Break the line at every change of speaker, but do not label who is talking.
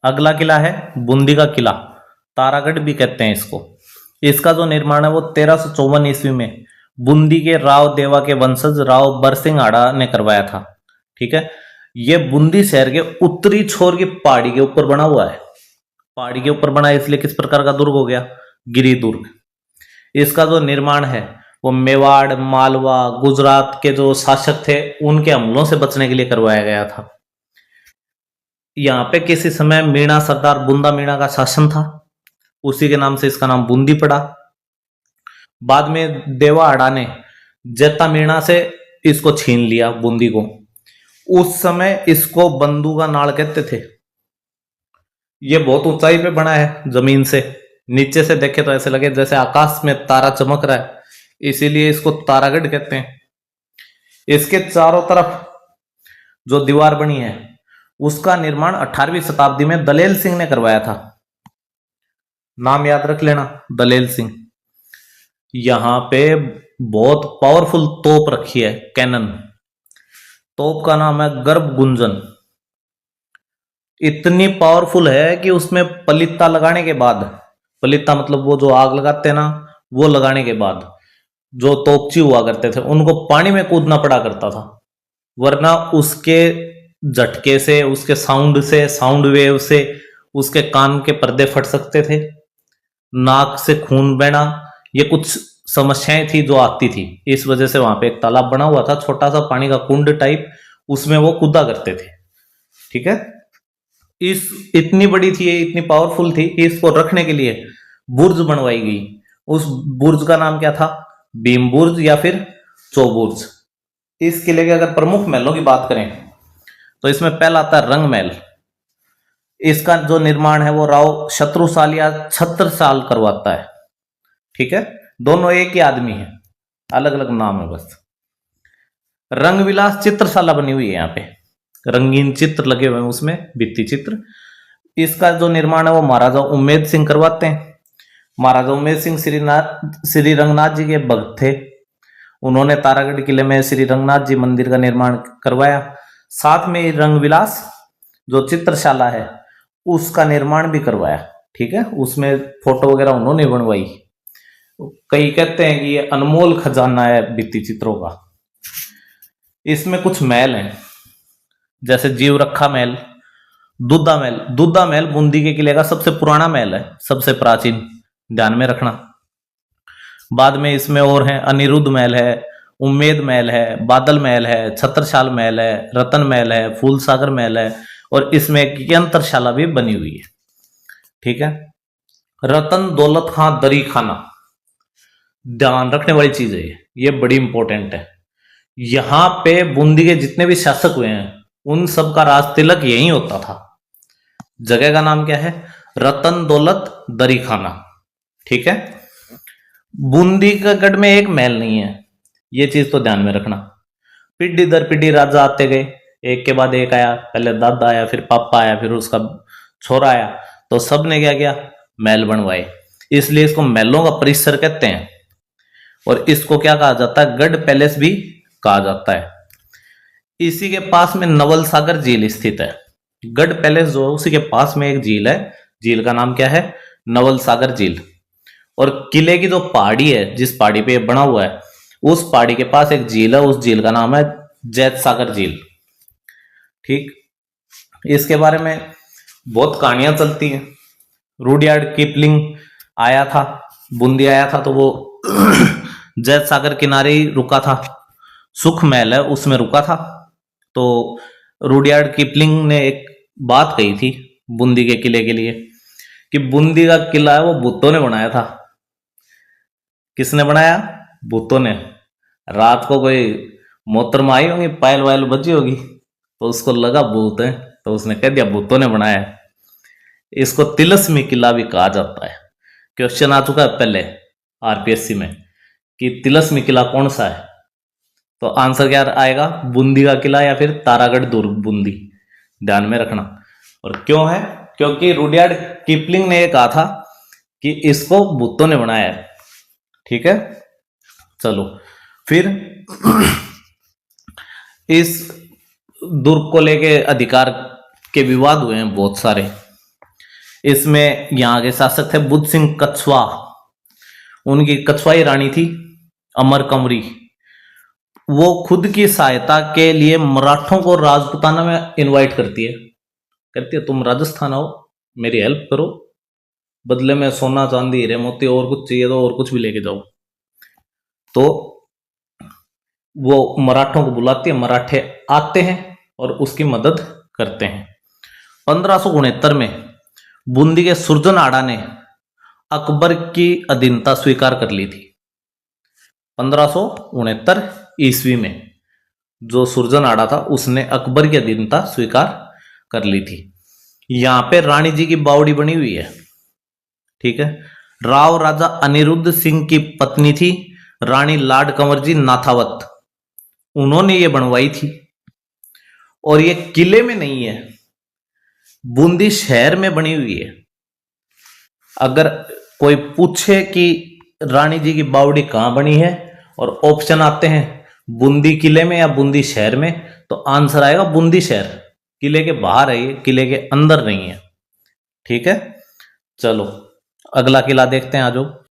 अगला किला है बूंदी का किला, तारागढ़ भी कहते हैं इसको। इसका जो निर्माण है वो 1354 ईस्वी में बूंदी के राव देवा के वंशज राव बरसिंह आड़ा ने करवाया था। ठीक है, ये बूंदी शहर के उत्तरी छोर की पहाड़ी के ऊपर बना हुआ है। पहाड़ी के ऊपर बना है इसलिए किस प्रकार का दुर्ग हो गया? गिरी दुर्ग। इसका जो निर्माण है वो मेवाड़, मालवा, गुजरात के जो शासक थे उनके हमलों से बचने के लिए करवाया गया था। यहाँ पे किसी समय मीणा सरदार बुंदा मीणा का शासन था, उसी के नाम से इसका नाम बूंदी पड़ा। बाद में देवा आड़ा ने जैता मीणा से इसको छीन लिया बूंदी को। उस समय इसको बंदू का नाड़ कहते थे। ये बहुत ऊंचाई पे बना है जमीन से, नीचे से देखे तो ऐसे लगे जैसे आकाश में तारा चमक रहा है, इसीलिए इसको तारागढ़ कहते हैं। इसके चारों तरफ जो दीवार बनी है उसका निर्माण 18वीं शताब्दी में दलेल सिंह ने करवाया था। नाम याद रख लेना, दलेल सिंह। यहां पे बहुत पावरफुल तोप रखी है, कैनन। तोप का नाम है गर्भ गुंजन। इतनी पावरफुल है कि उसमें पलित्ता लगाने के बाद, पलित्ता मतलब वो जो आग लगाते हैं ना, वो लगाने के बाद जो तोपची हुआ करते थे उनको पानी में कूदना पड़ा करता था, वरना उसके झटके से, उसके साउंड से, साउंड वेव से उसके कान के पर्दे फट सकते थे, नाक से खून बहना, ये कुछ समस्याएं थी जो आती थी। इस वजह से वहां पे एक तालाब बना हुआ था, छोटा सा पानी का कुंड टाइप, उसमें वो कूदा करते थे। ठीक है, इस इतनी बड़ी थी ये, इतनी पावरफुल थी कि इसको रखने के लिए बुर्ज बनवाई गई। उस बुर्ज का नाम क्या था? भीम बुर्ज या फिर चौबुर्ज। इस किले के अगर प्रमुख महलों की बात करें तो इसमें पहला आता है रंग महल। इसका जो निर्माण है वो राव शत्रुसाल या छत्रसाल करवाता है। ठीक है, दोनों एक ही आदमी है, अलग अलग नाम है बस। रंग विलास चित्रशाला बनी हुई है, यहाँ पे रंगीन चित्र लगे हुए हैं उसमें, भित्ति चित्र। इसका जो निर्माण है वो महाराजा उम्मेद सिंह करवाते हैं। महाराजा उम्मेद सिंह श्री रंगनाथ जी के भक्त थे। उन्होंने तारागढ़ किले में श्री रंगनाथ जी मंदिर का निर्माण करवाया। साथ में रंग विलास जो चित्रशाला है उसका निर्माण भी करवाया। ठीक है, उसमें फोटो वगैरह उन्होंने बनवाई। कई कहते हैं कि ये अनमोल खजाना है भित्ति चित्रों का। इसमें कुछ महल हैं, जैसे जीव रखा महल, दूधा महल। दूधा महल बूंदी के किले का सबसे पुराना महल है, सबसे प्राचीन, ध्यान में रखना। बाद में इसमें और हैं, अनिरुद्ध महल है, उम्मेद महल है, बादल महल है, छत्रसाल महल है, रतन महल है, फूलसागर महल है, और इसमें एक यंत्रशाला भी बनी हुई है। ठीक है, रतन दौलत खां दरी खाना, ध्यान रखने वाली चीज है ये बड़ी इंपॉर्टेंट है। यहां पे बूंदी के जितने भी शासक हुए हैं उन सब का राज तिलक यही होता था। जगह का नाम क्या है? रतन दौलत दरी खाना। ठीक है, बूंदी का गढ़ में एक महल नहीं है, ये चीज तो ध्यान में रखना। पीढ़ी दर पीढ़ी राजा आते गए, एक के बाद एक आया, पहले दादा आया, फिर पापा आया, फिर उसका छोरा आया, तो सबने क्या किया? महल बनवाए। इसलिए इसको महलों का परिसर कहते हैं। और इसको क्या कहा जाता है? गढ़ पैलेस भी कहा जाता है। इसी के पास में नवल सागर झील स्थित है। गढ़ पैलेस जो है उसी के पास में एक झील है, झील का नाम क्या है? नवल सागर झील। और किले की जो पहाड़ी है, जिस पहाड़ी पे बना हुआ है, उस पहाड़ी के पास एक झील है, उस झील का नाम है जैत सागर झील। ठीक, इसके बारे में बहुत कहानियां चलती हैं। रुडयार्ड किपलिंग आया था, बूंदी आया था, तो वो जैत सागर किनारे ही रुका था। सुख महल है उसमें रुका था। तो रुडयार्ड किपलिंग ने एक बात कही थी बूंदी के किले के लिए कि बूंदी का किला है वो भूतों ने बनाया था। किसने बनाया? भूतों ने। रात को कोई मोहतरमा आई होंगी, पायल वायल बजी होगी, तो उसको लगा भूत है, तो उसने कह दिया भूतों ने बनाया है। इसको तिलस्मी किला भी कहा जाता है। क्वेश्चन आ चुका है पहले आरपीएससी में कि तिलस्मी किला कौन सा है, तो आंसर क्या आएगा? बूंदी का किला या फिर तारागढ़ दुर्ग बूंदी। ध्यान में रखना। और क्यों है? क्योंकि रुडयार्ड किपलिंग ने कहा था कि इसको भूतों ने बनाया है। ठीक है, चलो फिर इस दुर्ग को लेके अधिकार के विवाद हुए हैं बहुत सारे। इसमें यहाँ के शासक थे बुद्ध सिंह कछवा, उनकी कछवाई रानी थी अमर कंवरी। वो खुद की सहायता के लिए मराठों को राजपुताना में इनवाइट करती है, कहती है तुम राजस्थान आओ, मेरी हेल्प करो, बदले में सोना चांदी हीरे मोती और कुछ चाहिए तो और कुछ भी लेके जाओ। तो वो मराठों को बुलाती है, मराठे आते हैं और उसकी मदद करते हैं। 1569 में बूंदी के सुरजन आड़ा ने अकबर की अधीनता स्वीकार कर ली थी। 1569 ईस्वी में जो सुरजन आड़ा था उसने अकबर की अधीनता स्वीकार कर ली थी। यहां पे रानी जी की बावड़ी बनी हुई है, ठीक है। राव राजा अनिरुद्ध सिंह की पत्नी थी रानी लाड कंवर जी नाथावत, उन्होंने ये बनवाई थी। और ये किले में नहीं है, बूंदी शहर में बनी हुई है। अगर कोई पूछे कि रानी जी की बावड़ी कहां बनी है और ऑप्शन आते हैं बूंदी किले में या बूंदी शहर में, तो आंसर आएगा बूंदी शहर। किले के बाहर है ये, किले के अंदर नहीं है, ठीक है। चलो अगला किला देखते हैं, आ जाओ।